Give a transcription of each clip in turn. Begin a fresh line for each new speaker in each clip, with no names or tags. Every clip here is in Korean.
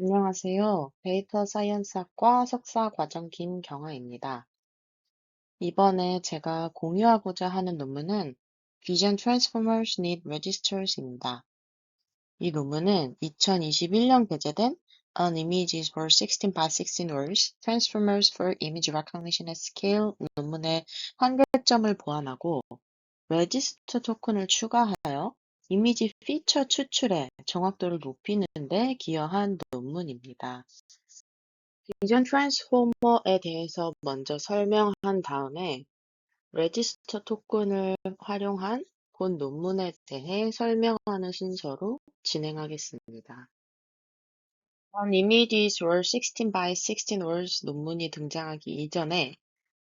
안녕하세요. 데이터 사이언스학과 석사 과정 김경아입니다. 이번에 제가 공유하고자 하는 논문은 Vision Transformers Need Registers입니다. 이 논문은 2021년 게재된 An Images for 16 by 16 Words, Transformers for Image Recognition at Scale 논문의 한계점을 보완하고 레지스터 토큰을 추가하여 이미지 피처 추출의 정확도를 높이는 데 기여한 논문입니다. 비전 트랜스포머에 대해서 먼저 설명한 다음에 레지스터 토큰을 활용한 본 논문에 대해 설명하는 순서로 진행하겠습니다. Images were 16 by 16 words 논문이 등장하기 이전에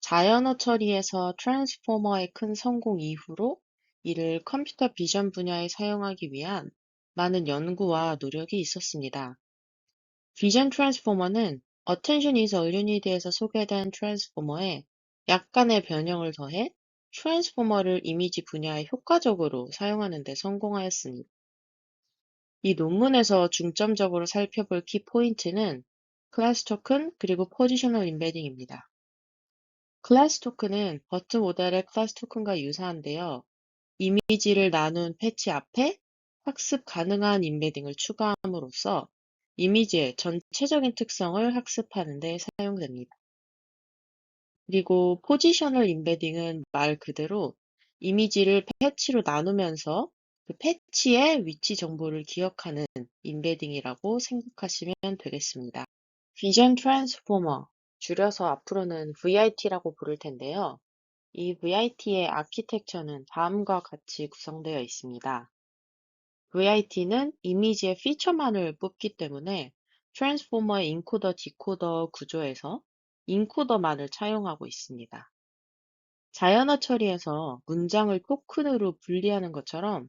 자연어 처리에서 트랜스포머의 큰 성공 이후로 이를 컴퓨터 비전 분야에 사용하기 위한 많은 연구와 노력이 있었습니다. 비전 트랜스포머는 Attention is all you need에서 소개된 트랜스포머에 약간의 변형을 더해 트랜스포머를 이미지 분야에 효과적으로 사용하는 데 성공하였습니다. 이 논문에서 중점적으로 살펴볼 키 포인트는 클래스 토큰 그리고 포지셔널 임베딩입니다. 클래스 토큰은 버트 모델의 클래스 토큰과 유사한데요. 이미지를 나눈 패치 앞에 학습 가능한 임베딩을 추가함으로써 이미지의 전체적인 특성을 학습하는 데 사용됩니다. 그리고 포지셔널 임베딩은 말 그대로 이미지를 패치로 나누면서 그 패치의 위치 정보를 기억하는 임베딩이라고 생각하시면 되겠습니다. 비전 트랜스포머, 줄여서 앞으로는 VIT라고 부를 텐데요. 이 VIT의 아키텍처는 다음과 같이 구성되어 있습니다. VIT는 이미지의 피처만을 뽑기 때문에 트랜스포머의 인코더 디코더 구조에서 인코더만을 차용하고 있습니다. 자연어 처리에서 문장을 토큰으로 분리하는 것처럼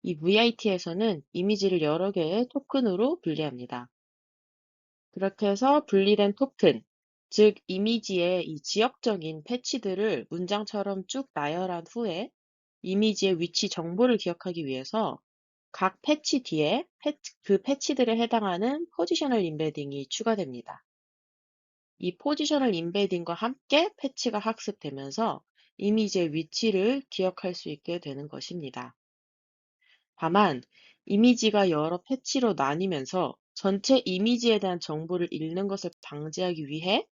이 VIT에서는 이미지를 여러 개의 토큰으로 분리합니다. 그렇게 해서 분리된 토큰, 즉 이미지의 이 지역적인 패치들을 문장처럼 쭉 나열한 후에 이미지의 위치 정보를 기억하기 위해서 각 패치 뒤에 그 패치들에 해당하는 포지셔널 임베딩이 추가됩니다. 이 포지셔널 임베딩과 함께 패치가 학습되면서 이미지의 위치를 기억할 수 있게 되는 것입니다. 다만 이미지가 여러 패치로 나뉘면서 전체 이미지에 대한 정보를 읽는 것을 방지하기 위해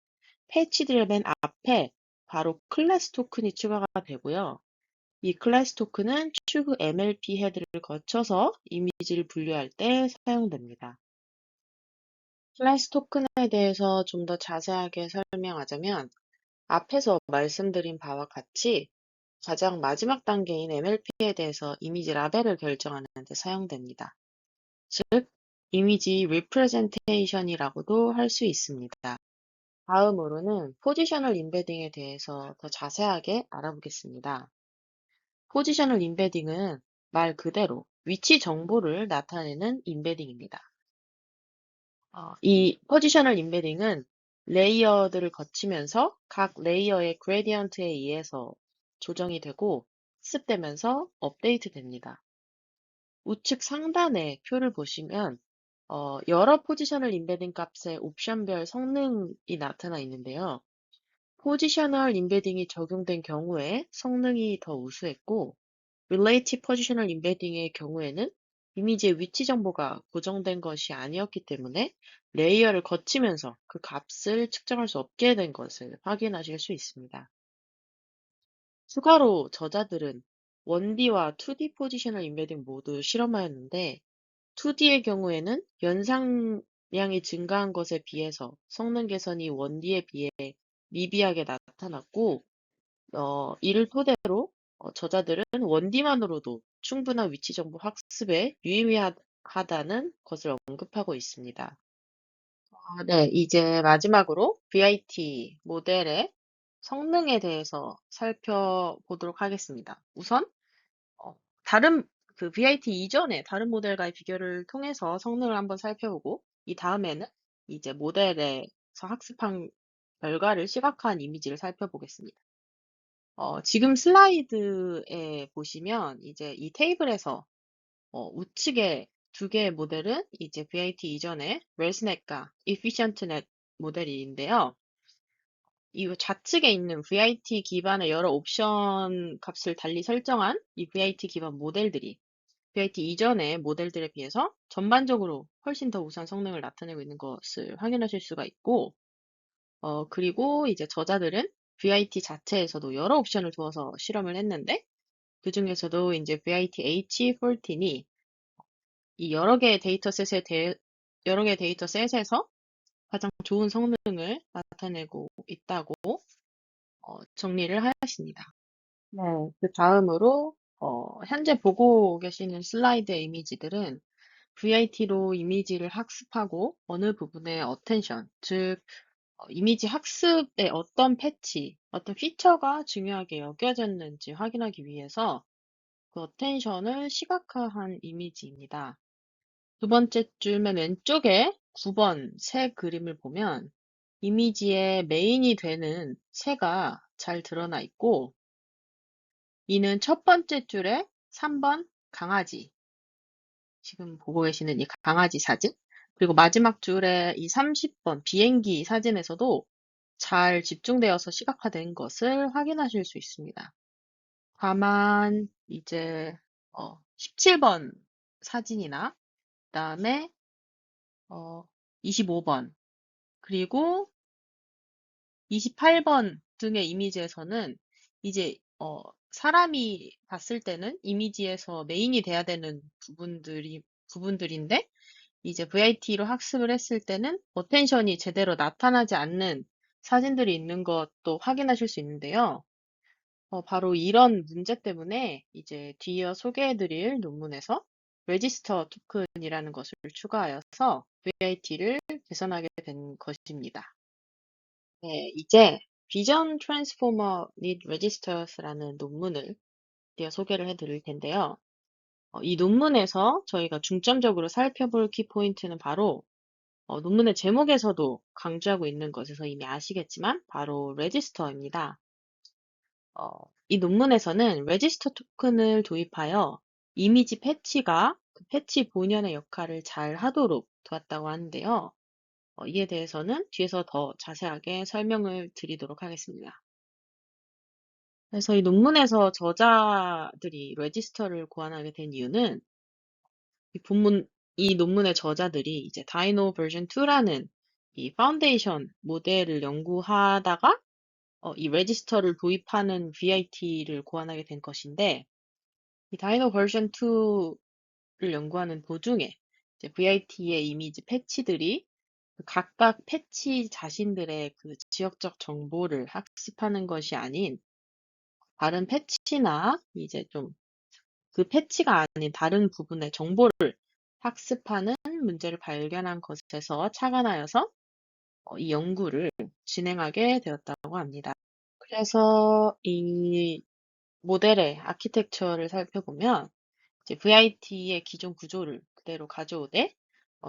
패치들의 맨 앞에 바로 클래스 토큰이 추가가 되고요. 이 클래스 토큰은 추후 MLP 헤드를 거쳐서 이미지를 분류할 때 사용됩니다. 클래스 토큰에 대해서 좀 더 자세하게 설명하자면 앞에서 말씀드린 바와 같이 가장 마지막 단계인 MLP에 대해서 이미지 라벨을 결정하는 데 사용됩니다. 즉, 이미지 리프레젠테이션이라고도 할 수 있습니다. 다음으로는 포지셔널 임베딩에 대해서 더 자세하게 알아보겠습니다. 포지셔널 임베딩은 말 그대로 위치 정보를 나타내는 임베딩입니다. 이 포지셔널 임베딩은 레이어들을 거치면서 각 레이어의 그레디언트에 의해서 조정이 되고 학습되면서 업데이트 됩니다. 우측 상단의 표를 보시면 여러 포지셔널 임베딩 값의 옵션별 성능이 나타나 있는데요. 포지셔널 임베딩이 적용된 경우에 성능이 더 우수했고 Relative Positional Embedding의 경우에는 이미지의 위치 정보가 고정된 것이 아니었기 때문에 레이어를 거치면서 그 값을 측정할 수 없게 된 것을 확인하실 수 있습니다. 추가로 저자들은 1D와 2D 포지셔널 임베딩 모두 실험하였는데 2D의 경우에는 연상량이 증가한 것에 비해서 성능 개선이 1D에 비해 미비하게 나타났고 이를 토대로 저자들은 1D만으로도 충분한 위치 정보 학습에 유의미하다는 것을 언급하고 있습니다. 네, 이제 마지막으로 VIT 모델의 성능에 대해서 살펴보도록 하겠습니다. 우선 다른 그 VIT 이전에 다른 모델과의 비교를 통해서 성능을 한번 살펴보고 이 다음에는 이제 모델에서 학습한 결과를 시각화한 이미지를 살펴보겠습니다. 지금 슬라이드에 보시면 이제 이 테이블에서 우측에 두 개의 모델은 이제 VIT 이전에 ResNet과 EfficientNet 모델인데요. 이 좌측에 있는 VIT 기반의 여러 옵션 값을 달리 설정한 이 VIT 기반 모델들이 VIT 이전의 모델들에 비해서 전반적으로 훨씬 더 우수한 성능을 나타내고 있는 것을 확인하실 수가 있고, 그리고 이제 저자들은 VIT 자체에서도 여러 옵션을 두어서 실험을 했는데, 그 중에서도 이제 VIT H14이 이 여러 개의 데이터셋에서 가장 좋은 성능을 나타내고 있다고 정리를 하였습니다. 네, 그 다음으로 현재 보고 계시는 슬라이드의 이미지들은 VIT로 이미지를 학습하고 어느 부분의 어텐션, 즉 이미지 학습에 어떤 패치, 어떤 피처가 중요하게 여겨졌는지 확인하기 위해서 그 어텐션을 시각화한 이미지입니다. 두 번째 줄 맨 왼쪽에 9번 새 그림을 보면 이미지의 메인이 되는 새가 잘 드러나 있고, 이는 첫 번째 줄에 3번 강아지, 지금 보고 계시는 이 강아지 사진, 그리고 마지막 줄에 이 30번 비행기 사진에서도 잘 집중되어서 시각화된 것을 확인하실 수 있습니다. 다만 이제 17번 사진이나 그다음에 25번 그리고 28번 등의 이미지에서는 이제 사람이 봤을 때는 이미지에서 메인이 돼야 되는 부분들인데 이제 VIT로 학습을 했을 때는 어텐션이 제대로 나타나지 않는 사진들이 있는 것도 확인하실 수 있는데요. 바로 이런 문제 때문에 이제 뒤이어 소개해드릴 논문에서 레지스터 토큰이라는 것을 추가하여서 VIT를 개선하게 된 것입니다. 네, 이제 비전 트랜스포머 닛 레지스터스라는 논문을 드디어 소개를 해드릴 텐데요. 이 논문에서 저희가 중점적으로 살펴볼 키포인트는 바로 논문의 제목에서도 강조하고 있는 것에서 이미 아시겠지만 바로 레지스터입니다. 이 논문에서는 레지스터 토큰을 도입하여 이미지 패치가 그 패치 본연의 역할을 잘 하도록 도왔다고 하는데요. 이에 대해서는 뒤에서 더 자세하게 설명을 드리도록 하겠습니다. 그래서 이 논문에서 저자들이 레지스터를 고안하게 된 이유는 이 논문의 저자들이 이제 다이노 버전 2라는 이 파운데이션 모델을 연구하다가 이 레지스터를 도입하는 VIT를 고안하게 된 것인데, 이 다이노 버전 2를 연구하는 도중에 이제 VIT의 이미지 패치들이 그 각각 패치 자신들의 그 지역적 정보를 학습하는 것이 아닌 다른 패치나 이제 좀 그 패치가 아닌 다른 부분의 정보를 학습하는 문제를 발견한 것에서 착안하여서 이 연구를 진행하게 되었다고 합니다. 그래서 이 모델의 아키텍처를 살펴보면 이제 VIT의 기존 구조를 그대로 가져오되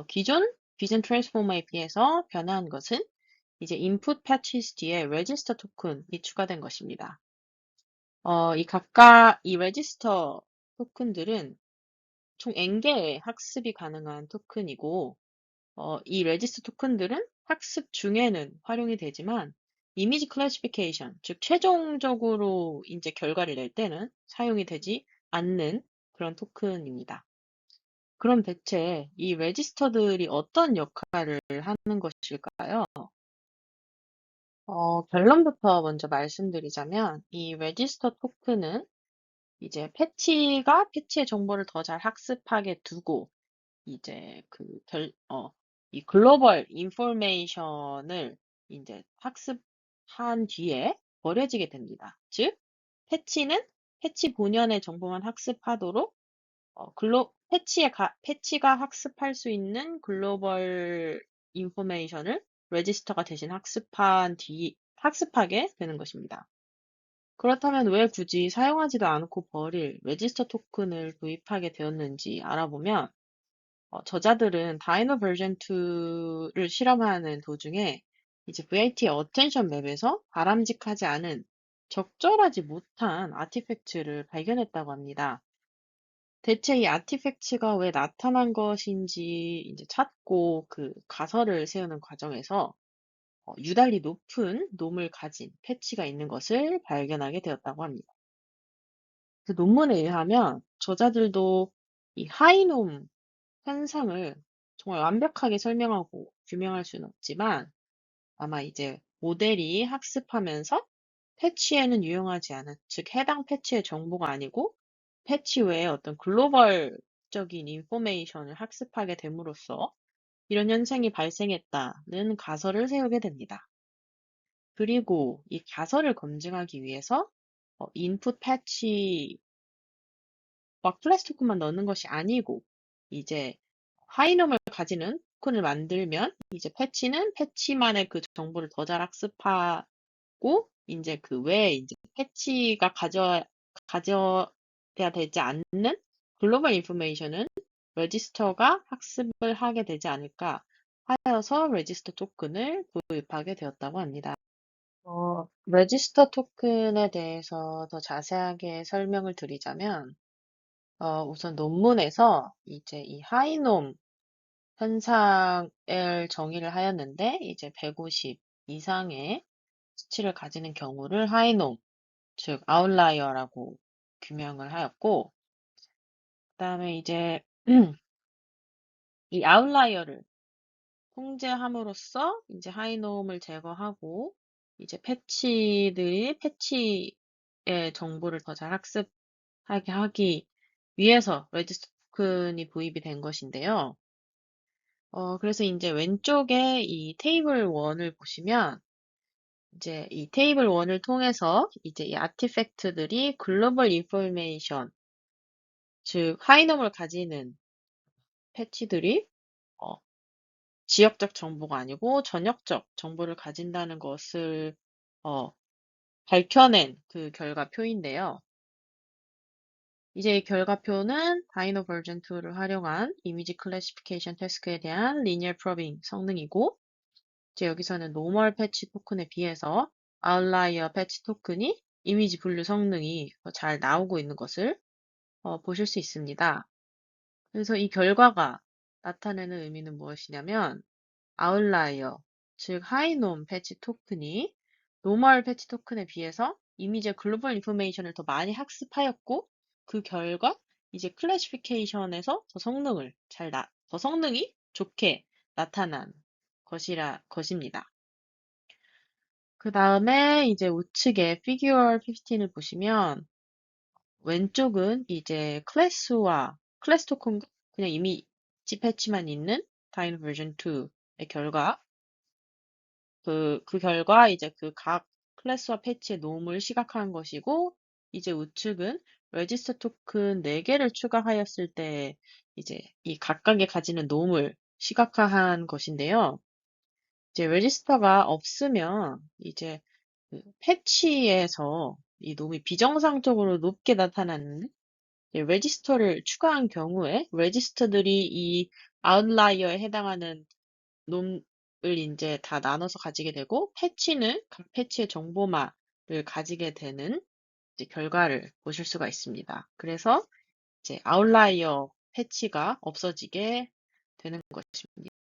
기존 비전 트랜스포머에 비해서 변화한 것은 이제 input patches 뒤에 register 토큰이 추가된 것입니다. 이 register 토큰들은 총 N개의 학습이 가능한 토큰이고, 이 레지스터 토큰들은 학습 중에는 활용이 되지만, 이미지 클래시피케이션, 즉 최종적으로 이제 결과를 낼 때는 사용이 되지 않는 그런 토큰입니다. 그럼 대체 이 레지스터들이 어떤 역할을 하는 것일까요? 결론부터 먼저 말씀드리자면, 이 레지스터 토큰은 이제 패치의 정보를 더 잘 학습하게 두고, 이제 이 글로벌 인포메이션을 이제 학습한 뒤에 버려지게 됩니다. 즉, 패치는 패치 본연의 정보만 학습하도록 패치가 학습할 수 있는 글로벌 인포메이션을 레지스터가 대신 학습하게 되는 것입니다. 그렇다면 왜 굳이 사용하지도 않고 버릴 레지스터 토큰을 도입하게 되었는지 알아보면 저자들은 다이노 버전 2를 실험하는 도중에 이제 VIT의 어텐션 맵에서 바람직하지 않은 적절하지 못한 아티팩트를 발견했다고 합니다. 대체 이 아티팩트가 왜 나타난 것인지 이제 찾고 그 가설을 세우는 과정에서 유달리 높은 놈을 가진 패치가 있는 것을 발견하게 되었다고 합니다. 그 논문에 의하면 저자들도 이 하이놈 현상을 정말 완벽하게 설명하고 규명할 수는 없지만 아마 이제 모델이 학습하면서 패치에는 유용하지 않은, 즉 해당 패치의 정보가 아니고 패치 외에 어떤 글로벌적인 인포메이션을 학습하게 됨으로써 이런 현상이 발생했다는 가설을 세우게 됩니다. 그리고 이 가설을 검증하기 위해서 인풋 패치 클래스 토큰만 넣는 것이 아니고 이제 하이놈을 가지는 토큰을 만들면 이제 패치는 패치만의 그 정보를 더 잘 학습하고 이제 그 외에 이제 패치가 가져야 되지 않는 글로벌 인포메이션은 레지스터가 학습을 하게 되지 않을까 하여서 레지스터 토큰을 도입하게 되었다고 합니다. 레지스터 토큰에 대해서 더 자세하게 설명을 드리자면, 우선 논문에서 이제 이 하이놈 현상을 정의를 하였는데, 이제 150 이상의 수치를 가지는 경우를 하이놈, 즉 아웃라이어라고 규명을 하였고, 그다음에 이제 이 아웃라이어를 통제함으로써 이제 하이놈을 제거하고 이제 패치들이 패치의 정보를 더 잘 학습하게 하기 위해서 레지스터 토큰이 도입이 된 것인데요. 그래서 이제 왼쪽에 이 테이블 1을 보시면 이제 이 테이블 1을 통해서 이제 이 아티팩트들이 글로벌 인포메이션, 즉 하이놈을 가지는 패치들이 어, 지역적 정보가 아니고 전역적 정보를 가진다는 것을 어, 밝혀낸 그 결과표인데요. 이제 이 결과표는 다이노 버전 2를 활용한 이미지 클래시피케이션 태스크에 대한 리니어 프로빙 성능이고, 이제 여기서는 노멀 패치 토큰에 비해서 아웃라이어 패치 토큰이 이미지 분류 성능이 더 잘 나오고 있는 것을 보실 수 있습니다. 그래서 이 결과가 나타내는 의미는 무엇이냐면 아웃라이어, 즉 하이놈 패치 토큰이 노멀 패치 토큰에 비해서 이미지의 글로벌 인포메이션을 더 많이 학습하였고 그 결과 이제 클래시피케이션에서 더 성능이 좋게 나타난 것입니다. 그 다음에 이제 우측에 피규어 15을 보시면 왼쪽은 이제 클래스 토큰 그냥 이미지 패치만 있는 다이노 버전 2의 결과 그 결과 이제 그 각 클래스와 패치의 놈을 시각화한 것이고, 이제 우측은 레지스터 토큰 4개를 추가하였을 때 이제 이 각각의 가지는 놈을 시각화한 것인데요. 이제 레지스터가 없으면 이제 그 패치에서 이 놈이 비정상적으로 높게 나타나는 레지스터를 추가한 경우에 레지스터들이 이 아웃라이어에 해당하는 놈을 이제 다 나눠서 가지게 되고 패치는 각 패치의 정보만을 가지게 되는 이제 결과를 보실 수가 있습니다. 그래서 이제 아웃라이어 패치가 없어지게 되는 것입니다.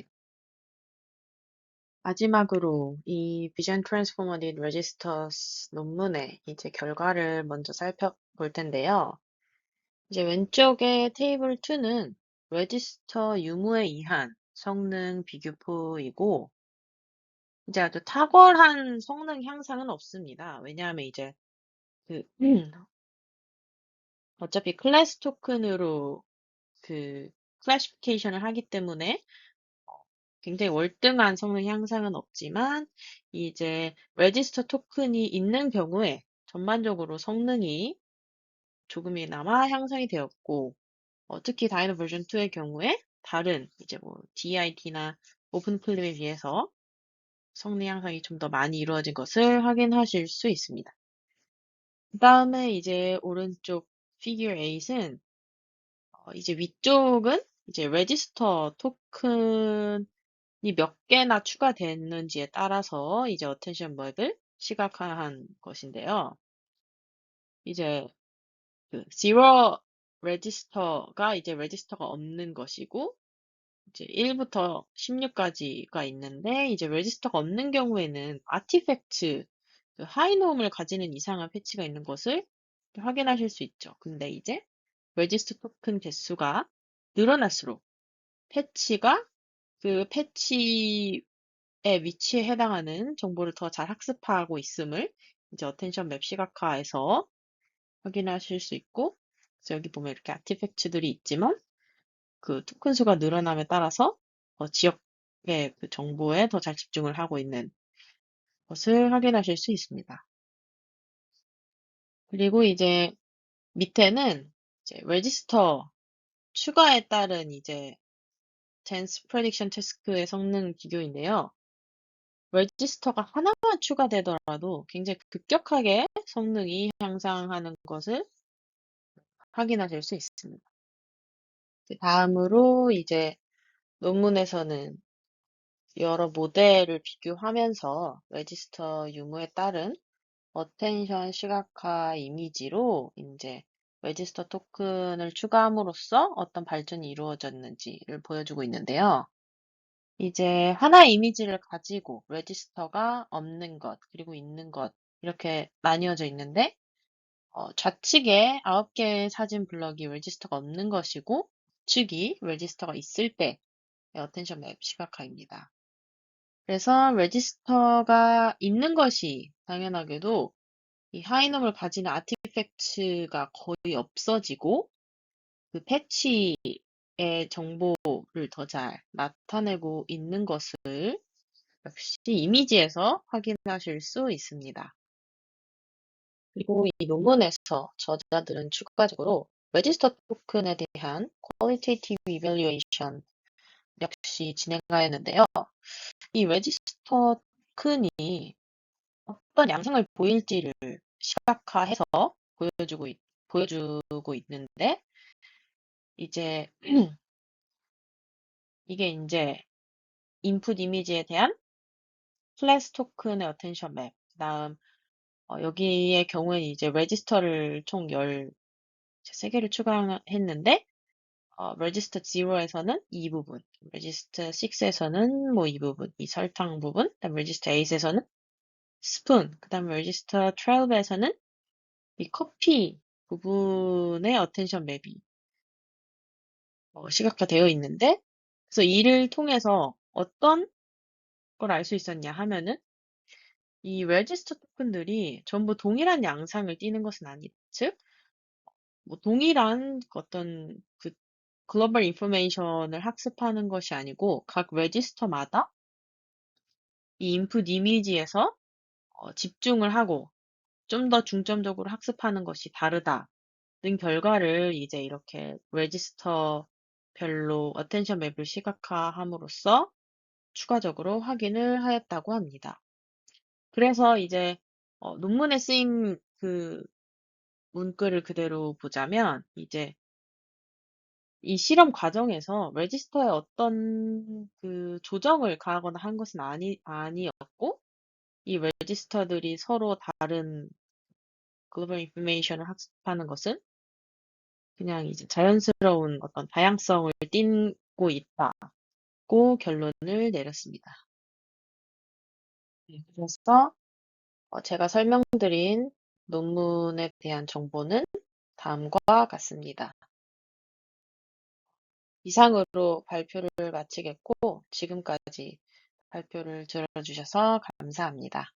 마지막으로 이 Vision Transformer in Registers 논문의 이제 결과를 먼저 살펴볼 텐데요. 이제 왼쪽의 테이블 2는 레지스터 유무에 의한 성능 비교표이고, 이제 아주 탁월한 성능 향상은 없습니다. 왜냐하면 이제 그 어차피 클래스 토큰으로 그 클래시피케이션을 하기 때문에 굉장히 월등한 성능 향상은 없지만 이제 레지스터 토큰이 있는 경우에 전반적으로 성능이 조금이나마 향상이 되었고, 특히 다이노 버전 2의 경우에 다른 이제 뭐 DIT나 오픈클립에 비해서 성능 향상이 좀 더 많이 이루어진 것을 확인하실 수 있습니다. 그 다음에 이제 오른쪽 피규어 8은 이제 위쪽은 이제 레지스터 토큰이 몇 개나 추가됐는지에 따라서 이제 어텐션 맵을 시각화한 것인데요. 이제 그 레지스터가 이제 레지스터가 없는 것이고, 이제 1부터 16까지가 있는데, 이제 레지스터가 없는 경우에는 아티팩트, 그 하이노음을 가지는 이상한 패치가 있는 것을 확인하실 수 있죠. 근데 이제 레지스터 토큰 개수가 늘어날수록 패치가 그 패치의 위치에 해당하는 정보를 더 잘 학습하고 있음을 이제 어텐션 맵 시각화에서 확인하실 수 있고, 그래서 여기 보면 이렇게 아티팩트들이 있지만 그 토큰 수가 늘어남에 따라서 지역의 그 정보에 더 잘 집중을 하고 있는 것을 확인하실 수 있습니다. 그리고 이제 밑에는 이제 레지스터 추가에 따른 이제 dense prediction task의 성능 비교인데요. 레지스터가 하나만 추가되더라도 굉장히 급격하게 성능이 향상하는 것을 확인하실 수 있습니다. 그 다음으로 이제 논문에서는 여러 모델을 비교하면서 레지스터 유무에 따른 어텐션 시각화 이미지로 이제 레지스터 토큰을 추가함으로써 어떤 발전이 이루어졌는지를 보여주고 있는데요. 이제 하나의 이미지를 가지고 레지스터가 없는 것, 그리고 있는 것, 이렇게 나뉘어져 있는데, 좌측에 9개의 사진 블럭이 레지스터가 없는 것이고, 우측이 레지스터가 있을 때의 어텐션 맵 시각화입니다. 그래서 레지스터가 있는 것이 당연하게도 이 하이넘을 가지는 아티팩트가 거의 없어지고, 그 패치의 정보를 더 잘 나타내고 있는 것을 역시 이미지에서 확인하실 수 있습니다. 그리고 이 논문에서 저자들은 추가적으로 레지스터 토큰에 대한 qualitative evaluation 역시 진행하였는데요. 이 레지스터 토큰이 어떤 양상을 보일지를 시각화해서 보여주고 있는데, 이제 이게 이제 인풋 이미지에 대한 클래스 토큰의 어텐션 맵, 그다음 여기의 경우에는 이제 레지스터를 총 13개를 추가했는데, 레지스터 0에서는 이 부분, 레지스터 6에서는 뭐 이 부분, 이 설탕 부분, 그다음 레지스터 8에서는 스푼, 그다음 레지스터 12에서는 이 커피 부분의 어텐션 맵이 시각화되어 있는데, 그래서 이를 통해서 어떤 걸 알 수 있었냐 하면은 이 레지스터 토큰들이 전부 동일한 양상을 띠는 것은 아니, 즉, 뭐 동일한 어떤 그 글로벌 인포메이션을 학습하는 것이 아니고 각 레지스터마다 이 인풋 이미지에서 집중을 하고 좀 더 중점적으로 학습하는 것이 다르다는 결과를 이제 이렇게 레지스터별로 어텐션 맵을 시각화함으로써 추가적으로 확인을 하였다고 합니다. 그래서 이제 논문에 쓰인 그 문구를 그대로 보자면 이제 이 실험 과정에서 레지스터에 어떤 그 조정을 가하거나 한 것은 아니었고, 이 레지스터들이 서로 다른 글로벌 인포메이션을 학습하는 것은 그냥 이제 자연스러운 어떤 다양성을 띠고 있다고 결론을 내렸습니다. 네, 그래서 제가 설명드린 논문에 대한 정보는 다음과 같습니다. 이상으로 발표를 마치겠고, 지금까지 발표를 들어주셔서 감사합니다.